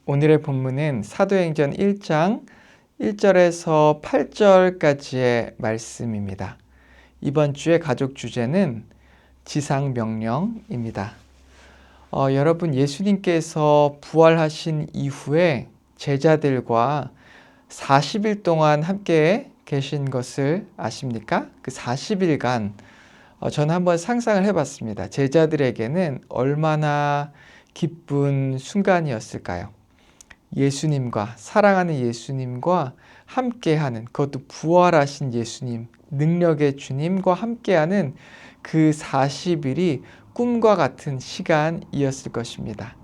오늘의 본문은 사도행전 1장 1절에서 8절까지의 말씀입니다. 이번 주의 가족 주제는 지상명령입니다. 여러분, 예수님께서 부활하신 이후에 제자들과 40일 동안 함께 계신 것을 아십니까? 그 40일간 저는 한번 상상을 해봤습니다. 제자들에게는 얼마나 기쁜 순간이었을까요? 예수님과, 사랑하는 예수님과 함께하는, 그것도 부활하신 예수님, 능력의 주님과 함께하는 그 40일이 꿈과 같은 시간이었을 것입니다.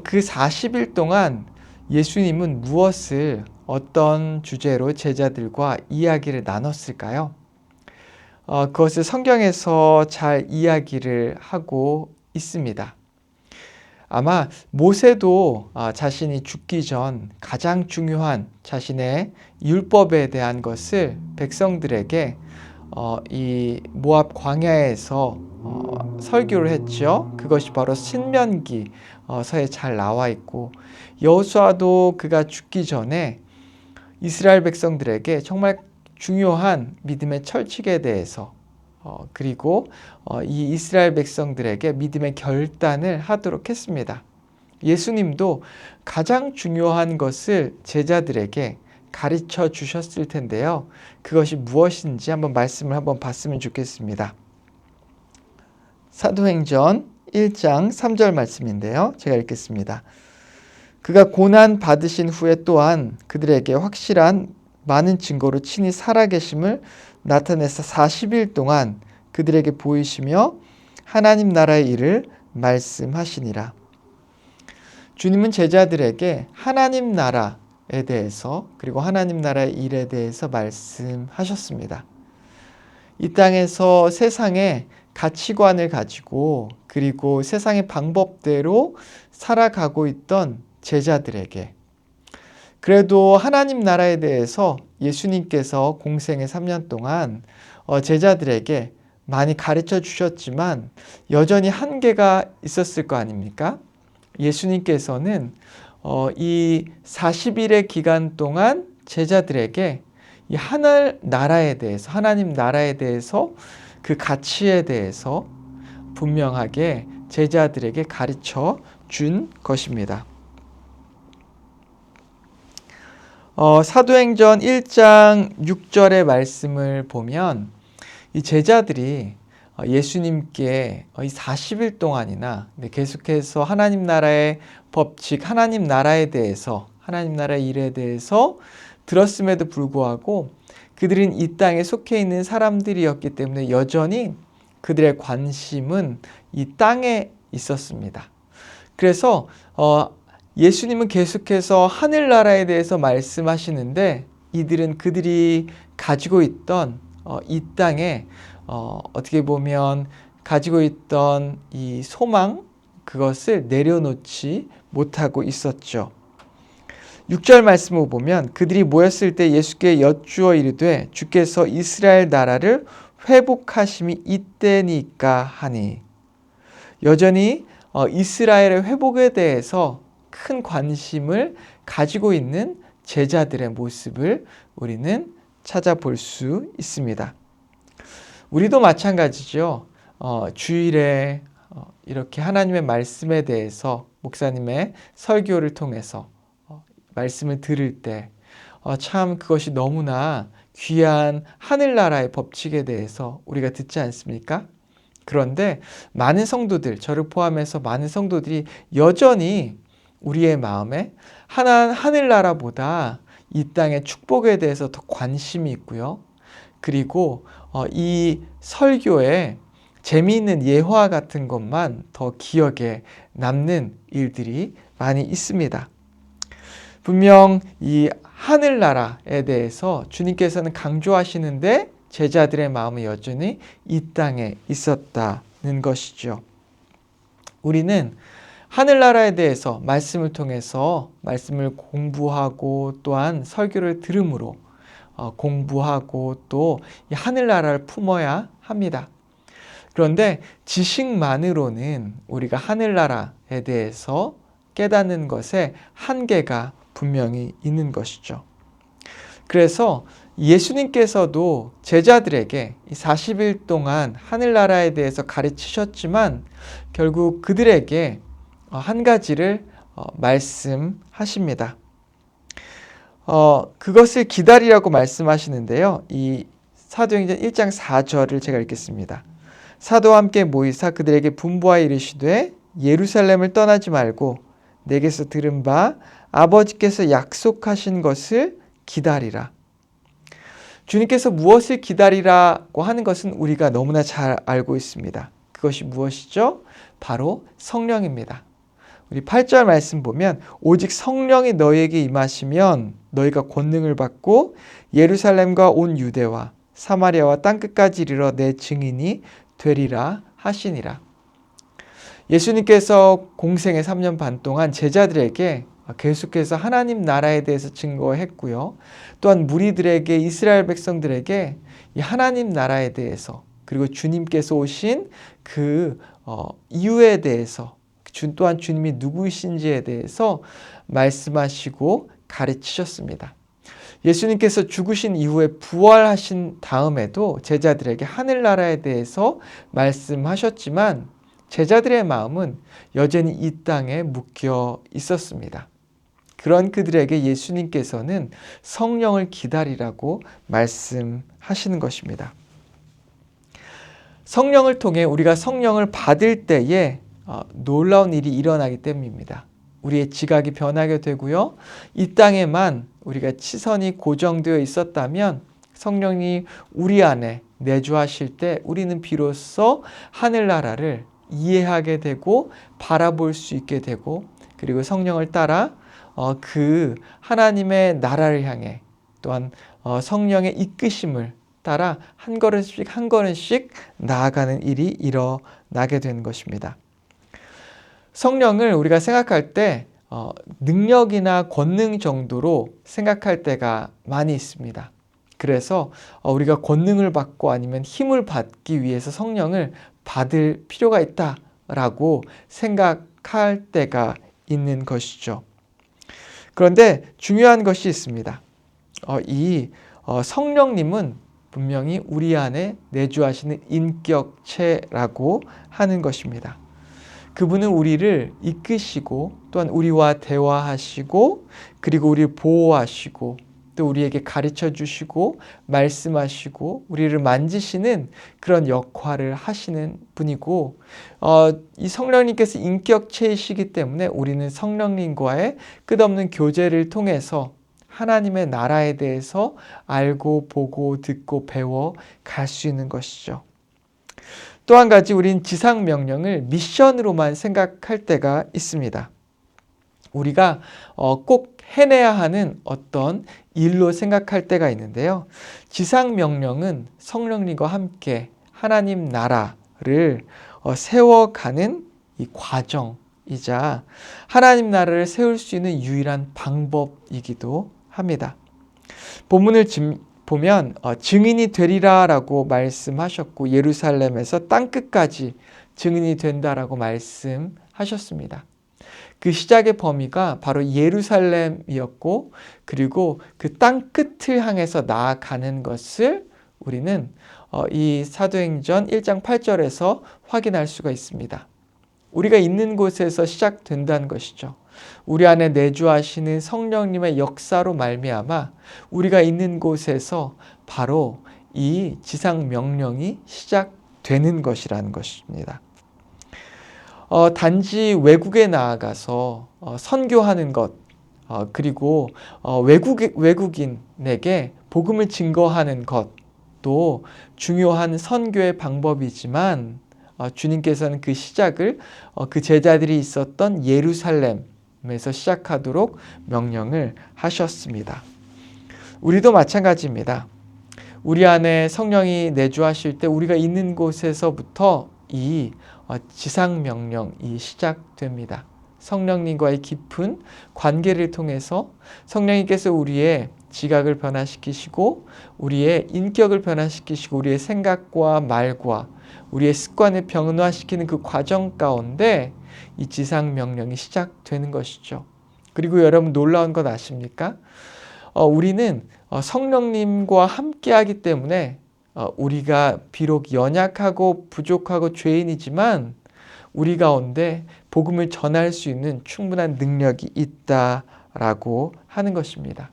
그 40일 동안 예수님은 무엇을, 어떤 주제로 제자들과 이야기를 나눴을까요? 그것을 성경에서 잘 이야기를 하고 있습니다. 아마 모세도 자신이 죽기 전 가장 중요한 자신의 율법에 대한 것을 백성들에게 이 모압 광야에서 설교를 했죠. 그것이 바로 신명기 서에 잘 나와 있고, 여호수아도 그가 죽기 전에 이스라엘 백성들에게 정말 중요한 믿음의 철칙에 대해서 그리고 이 이스라엘 백성들에게 믿음의 결단을 하도록 했습니다. 예수님도 가장 중요한 것을 제자들에게 가르쳐 주셨을 텐데요. 그것이 무엇인지 말씀을 봤으면 좋겠습니다. 사도행전 1장 3절 말씀인데요. 제가 읽겠습니다. 그가 고난 받으신 후에 또한 그들에게 확실한 많은 증거로 친히 살아계심을 나타내서 40일 동안 그들에게 보이시며 하나님 나라의 일을 말씀하시니라. 주님은 제자들에게 하나님 나라에 대해서, 그리고 하나님 나라의 일에 대해서 말씀하셨습니다. 이 땅에서 세상의 가치관을 가지고, 그리고 세상의 방법대로 살아가고 있던 제자들에게, 그래도 하나님 나라에 대해서 예수님께서 공생의 3년 동안 제자들에게 많이 가르쳐 주셨지만 여전히 한계가 있었을 거 아닙니까? 예수님께서는 이 40일의 기간 동안 제자들에게 이 하늘 나라에 대해서, 하나님 나라에 대해서, 그 가치에 대해서 분명하게 제자들에게 가르쳐 준 것입니다. 사도행전 1장 6절의 말씀을 보면 이 제자들이 예수님께 이 40일 동안이나 계속해서 하나님 나라의 법칙, 하나님 나라에 대해서, 하나님 나라의 일에 대해서 들었음에도 불구하고 그들은 이 땅에 속해 있는 사람들이었기 때문에 여전히 그들의 관심은 이 땅에 있었습니다. 그래서 예수님은 계속해서 하늘나라에 대해서 말씀하시는데 이들은 그들이 가지고 있던 이 땅에 어떻게 보면 가지고 있던 이 소망, 그것을 내려놓지 못하고 있었죠. 6절 말씀을 보면 그들이 모였을 때 예수께 여쭈어 이르되 주께서 이스라엘 나라를 회복하심이 이때니까 하니, 여전히 이스라엘의 회복에 대해서 큰 관심을 가지고 있는 제자들의 모습을 우리는 찾아볼 수 있습니다. 우리도 마찬가지죠. 주일에 이렇게 하나님의 말씀에 대해서 목사님의 설교를 통해서 말씀을 들을 때 참 그것이 너무나 귀한 하늘나라의 법칙에 대해서 우리가 듣지 않습니까? 그런데 많은 성도들, 저를 포함해서 많은 성도들이 여전히 우리의 마음에 하늘나라보다 이 땅의 축복에 대해서 더 관심이 있고요. 그리고 이 설교에 재미있는 예화 같은 것만 더 기억에 남는 일들이 많이 있습니다. 분명 이 하늘나라에 대해서 주님께서는 강조하시는데 제자들의 마음은 여전히 이 땅에 있었다는 것이죠. 우리는 하늘나라에 대해서 말씀을 통해서 말씀을 공부하고 또한 설교를 들음으로 공부하고 또 이 하늘나라를 품어야 합니다. 그런데 지식만으로는 우리가 하늘나라에 대해서 깨닫는 것에 한계가 분명히 있는 것이죠. 그래서 예수님께서도 제자들에게 40일 동안 하늘나라에 대해서 가르치셨지만 결국 그들에게 한 가지를 말씀하십니다. 그것을 기다리라고 말씀하시는데요. 이 사도행전 1장 4절을 제가 읽겠습니다. 사도와 함께 모이사 그들에게 분부하여 이르시되 예루살렘을 떠나지 말고 내게서 들은 바 아버지께서 약속하신 것을 기다리라. 주님께서 무엇을 기다리라고 하는 것은 우리가 너무나 잘 알고 있습니다. 그것이 무엇이죠? 바로 성령입니다. 우리 8절 말씀 보면 오직 성령이 너희에게 임하시면 너희가 권능을 받고 예루살렘과 온 유대와 사마리아와 땅끝까지 이르러 내 증인이 되리라 하시니라. 예수님께서 공생의 3년 반 동안 제자들에게 계속해서 하나님 나라에 대해서 증거했고요. 또한 무리들에게, 이스라엘 백성들에게 이 하나님 나라에 대해서, 그리고 주님께서 오신 그 이유에 대해서, 또한 주님이 누구이신지에 대해서 말씀하시고 가르치셨습니다. 예수님께서 죽으신 이후에 부활하신 다음에도 제자들에게 하늘나라에 대해서 말씀하셨지만 제자들의 마음은 여전히 이 땅에 묶여 있었습니다. 그런 그들에게 예수님께서는 성령을 기다리라고 말씀하시는 것입니다. 성령을 통해 우리가 성령을 받을 때에 놀라운 일이 일어나기 때문입니다. 우리의 지각이 변하게 되고요. 이 땅에만 우리가 시선이 고정되어 있었다면 성령이 우리 안에 내주하실 때 우리는 비로소 하늘나라를 이해하게 되고 바라볼 수 있게 되고, 그리고 성령을 따라 그 하나님의 나라를 향해 또한 성령의 이끄심을 따라 한 걸음씩 한 걸음씩 나아가는 일이 일어나게 되는 것입니다. 성령을 우리가 생각할 때 능력이나 권능 정도로 생각할 때가 많이 있습니다. 그래서 우리가 권능을 받고 아니면 힘을 받기 위해서 성령을 받을 필요가 있다라고 생각할 때가 있는 것이죠. 그런데 중요한 것이 있습니다. 이 성령님은 분명히 우리 안에 내주하시는 인격체라고 하는 것입니다. 그분은 우리를 이끄시고 또한 우리와 대화하시고 그리고 우리를 보호하시고 또 우리에게 가르쳐 주시고 말씀하시고 우리를 만지시는 그런 역할을 하시는 분이고, 이 성령님께서 인격체이시기 때문에 우리는 성령님과의 끝없는 교제를 통해서 하나님의 나라에 대해서 알고 보고 듣고 배워 갈 수 있는 것이죠. 또 한 가지, 우린 지상 명령을 미션으로만 생각할 때가 있습니다. 우리가 꼭 해내야 하는 어떤 일로 생각할 때가 있는데요. 지상 명령은 성령님과 함께 하나님 나라를 세워가는 이 과정이자 하나님 나라를 세울 수 있는 유일한 방법이기도 합니다. 본문을 보면 증인이 되리라라고 말씀하셨고 예루살렘에서 땅끝까지 증인이 된다라고 말씀하셨습니다. 그 시작의 범위가 바로 예루살렘이었고, 그리고 그 땅끝을 향해서 나아가는 것을 우리는 이 사도행전 1장 8절에서 확인할 수가 있습니다. 우리가 있는 곳에서 시작된다는 것이죠. 우리 안에 내주하시는 성령님의 역사로 말미암아 우리가 있는 곳에서 바로 이 지상 명령이 시작되는 것이라는 것입니다. 단지 외국에 나아가서 선교하는 것, 그리고 외국인에게 복음을 증거하는 것도 중요한 선교의 방법이지만 주님께서는 그 시작을 그 제자들이 있었던 예루살렘에서 시작하도록 명령을 하셨습니다. 우리도 마찬가지입니다. 우리 안에 성령이 내주하실 때 우리가 있는 곳에서부터 이 지상 명령이 시작됩니다. 성령님과의 깊은 관계를 통해서 성령님께서 우리의 지각을 변화시키시고 우리의 인격을 변화시키시고 우리의 생각과 말과 우리의 습관을 변화시키는 그 과정 가운데 이 지상 명령이 시작되는 것이죠. 그리고 여러분 놀라운 것 아십니까? 우리는 성령님과 함께하기 때문에 우리가 비록 연약하고 부족하고 죄인이지만 우리 가운데 복음을 전할 수 있는 충분한 능력이 있다라고 하는 것입니다.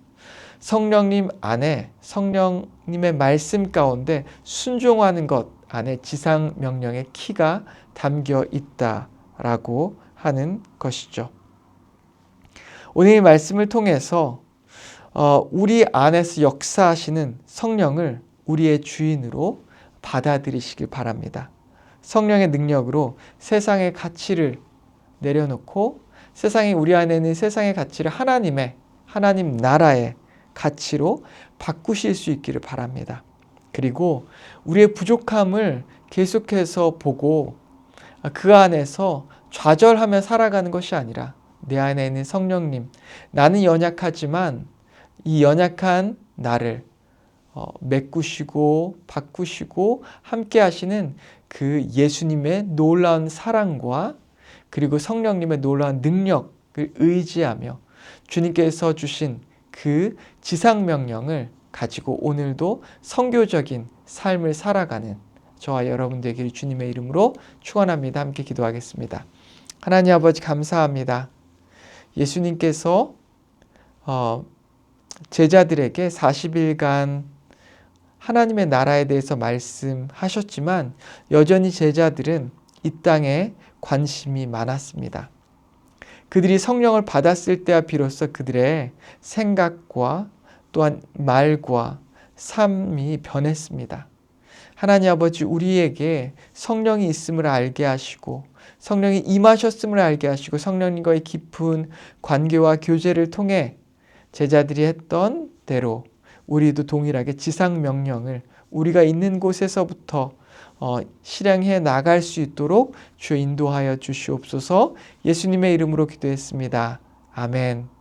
성령님 안에, 성령님의 말씀 가운데 순종하는 것 안에 지상 명령의 키가 담겨 있다라고 하는 것이죠. 오늘 이 말씀을 통해서 우리 안에서 역사하시는 성령을 우리의 주인으로 받아들이시길 바랍니다. 성령의 능력으로 세상의 가치를 내려놓고 세상이 우리 안에 있는 세상의 가치를 하나님 나라의 가치로 바꾸실 수 있기를 바랍니다. 그리고 우리의 부족함을 계속해서 보고 그 안에서 좌절하며 살아가는 것이 아니라 내 안에 있는 성령님, 나는 연약하지만 이 연약한 나를 메꾸시고 바꾸시고 함께 하시는 그 예수님의 놀라운 사랑과 그리고 성령님의 놀라운 능력을 의지하며 주님께서 주신 그 지상명령을 가지고 오늘도 선교적인 삶을 살아가는 저와 여러분 되기를 주님의 이름으로 축원합니다. 함께 기도하겠습니다. 하나님 아버지 감사합니다. 예수님께서 제자들에게 40일간 하나님의 나라에 대해서 말씀하셨지만 여전히 제자들은 이 땅에 관심이 많았습니다. 그들이 성령을 받았을 때야 비로소 그들의 생각과 또한 말과 삶이 변했습니다. 하나님 아버지 우리에게 성령이 있음을 알게 하시고 성령이 임하셨음을 알게 하시고 성령님과의 깊은 관계와 교제를 통해 제자들이 했던 대로 우리도 동일하게 지상 명령을 우리가 있는 곳에서부터 실행해 나갈 수 있도록 주여 인도하여 주시옵소서. 예수님의 이름으로 기도했습니다. 아멘.